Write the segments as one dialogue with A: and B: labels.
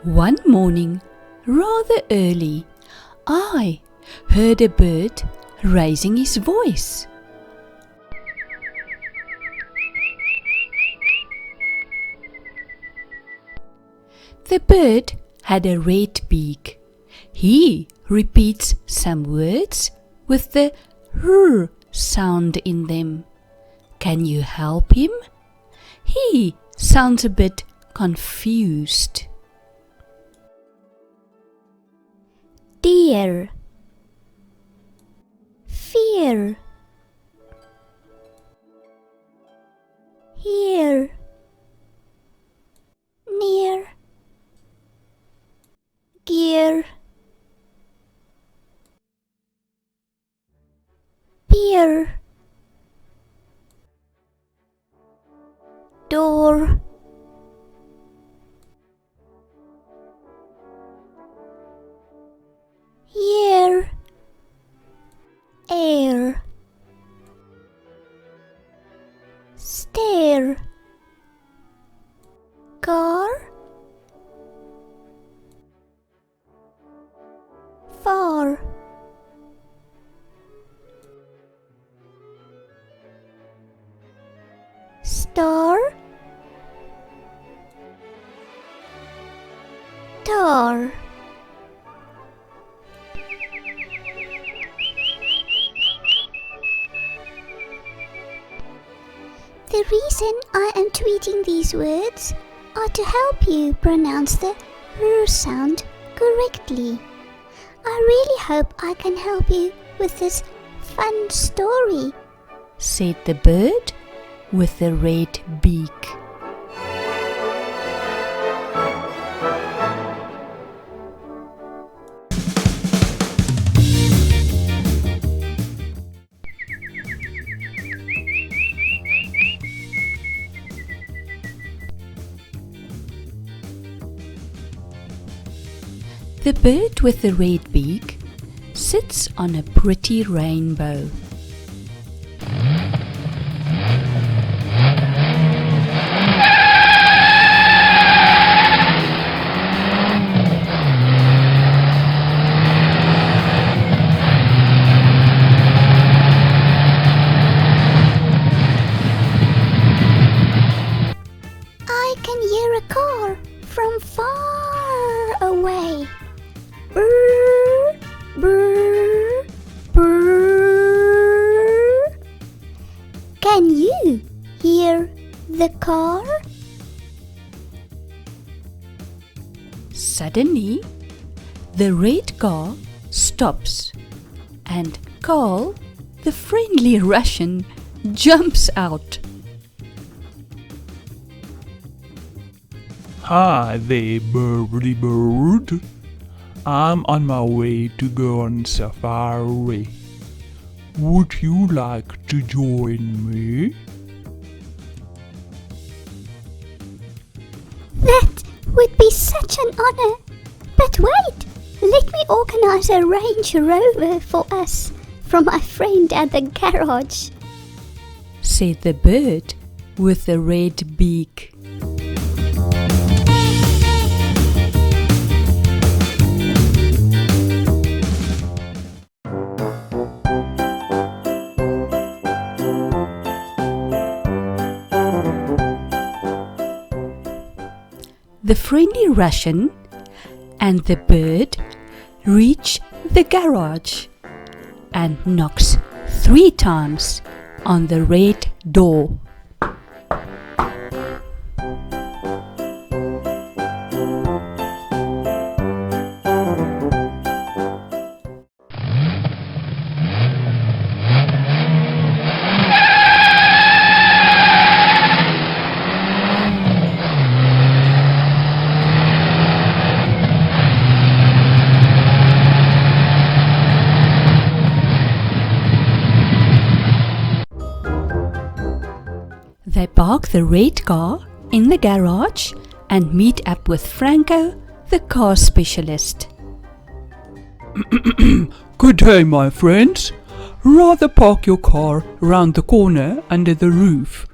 A: One morning, rather early, I heard a bird raising his voice. The bird had a red beak. He repeats some words with the r sound in them. Can you help him? He sounds a bit confused.
B: Deer, fear, here, near, gear, beer, door, year, air, stare, car, far, star, tar. The reason I am tweeting these words are to help you pronounce the r sound correctly. I really hope I can help you with this fun story,
A: said the bird with the red beak. The bird with the red beak sits on a pretty rainbow.
B: I can hear a car from far away. Brr, brr, brr. Can you hear the car?
A: Suddenly, the red car stops and Carl, the friendly Russian, jumps out.
C: Hi there, birdie bird. I'm on my way to go on safari. Would you like to join me?
B: That would be such an honor. But wait, let me organize a Range Rover for us from my friend at the garage,
A: said the bird with the red beak. The friendly Russian and the bird reach the garage and knocks 3 times on the red door. They park the red car in the garage and meet up with Franco, the car specialist.
D: Good day, my friends. Rather park your car round the corner under the roof.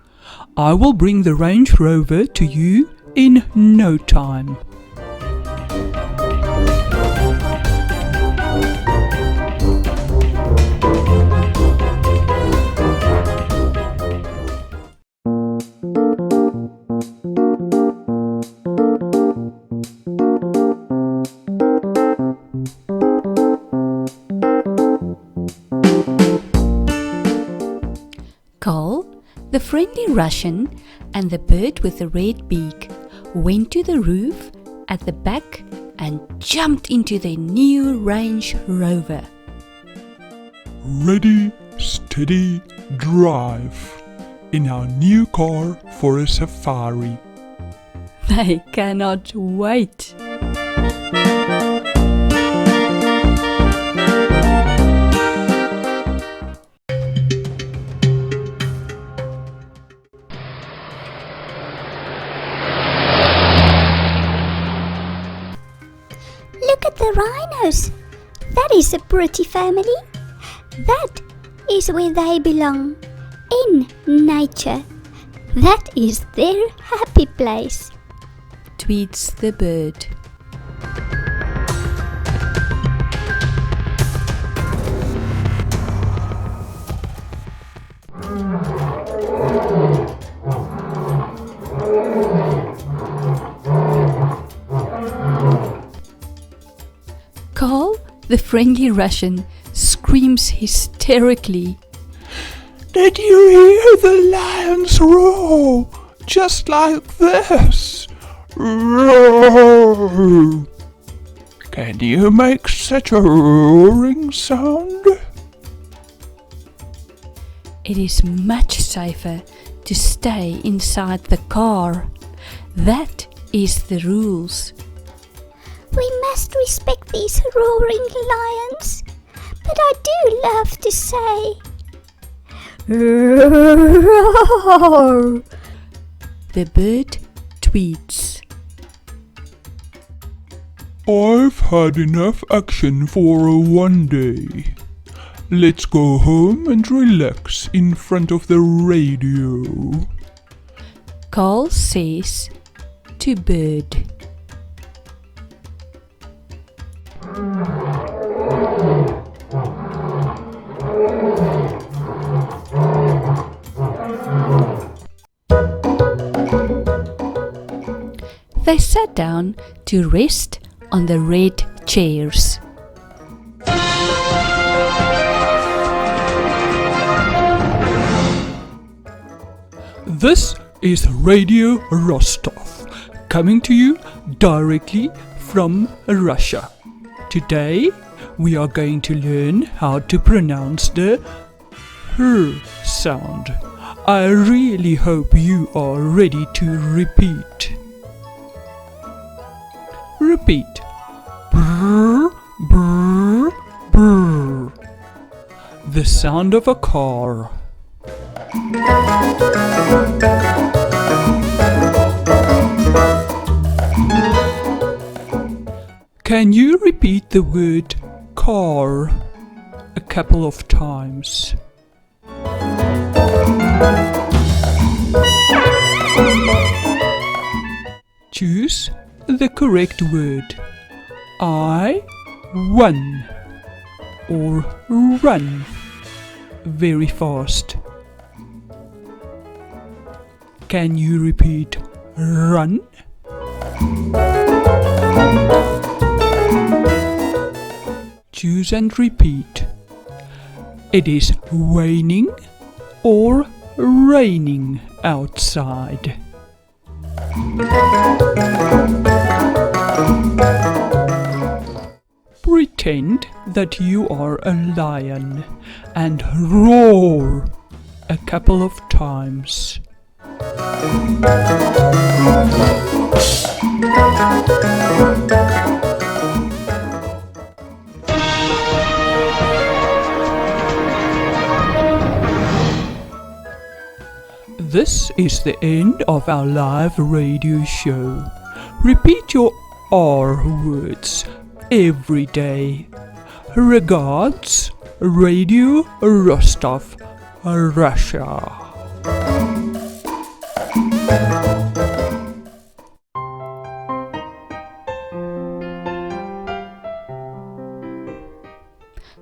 D: I will bring the Range Rover to you in no time.
A: friendly Russian and the bird with the red beak went to the roof at the back and jumped into their new Range Rover.
C: Ready, steady, drive in our new car for a safari.
A: They cannot wait.
B: Look at the rhinos. That is a pretty family. That is where they belong. In nature. That is their happy place.
A: Tweets the bird. Carl, the friendly Russian, screams hysterically.
C: Did you hear the lions roar? Just like this. Roar. Can you make such a roaring sound?
A: It is much safer to stay inside the car. That is the rules.
B: We must respect these roaring lions. But I do love to say, roar.
A: The bird tweets.
C: I've had enough action for one day. Let's go home and relax in front of the radio.
A: Carl says to bird. They sat down to rest on the red chairs.
D: This is Radio Rostov, coming to you directly from Russia. Today, we are going to learn how to pronounce the R sound. I really hope you are ready to repeat. Repeat. Brr, brr, brr. The sound of a car. Can you repeat the word car a couple of times? Choose the correct word. I won or run very fast. Can you repeat run? Choose and repeat. It is raining or raining outside. Pretend that you are a lion and roar a couple of times. This is the end of our live radio show. Repeat your R words every day. Regards, Radio Rostov, Russia.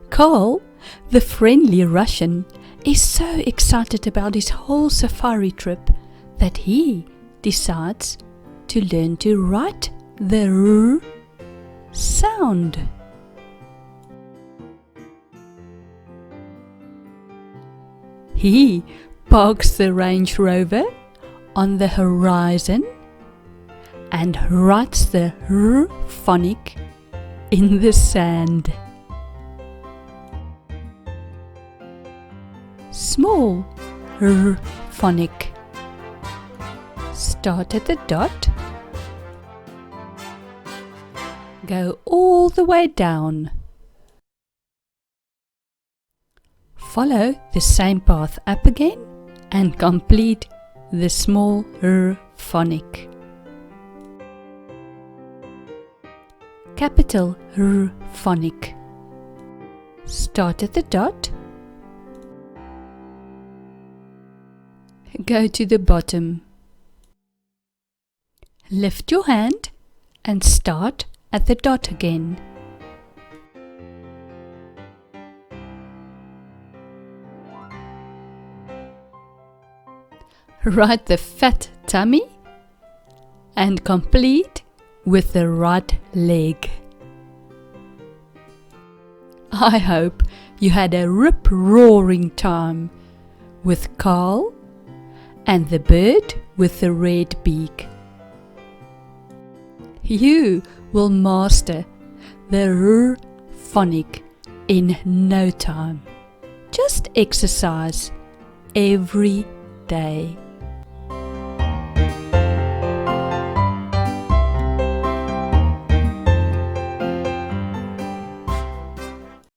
A: Carl, the friendly Russian, is so excited about his whole safari trip that he decides to learn to write the R sound. He parks the Range Rover on the horizon and writes the R phonic in the sand. Small R phonic. Start at the dot. Go all the way down. Follow the same path up again and complete the small R phonic. Capital R phonic. Start at the dot. Go to the bottom. Lift your hand and start at the dot again. Write the fat tummy and complete with the right leg. I hope you had a rip-roaring time with Carl and the bird with the red beak. You will master the R phonic in no time. Just exercise every day.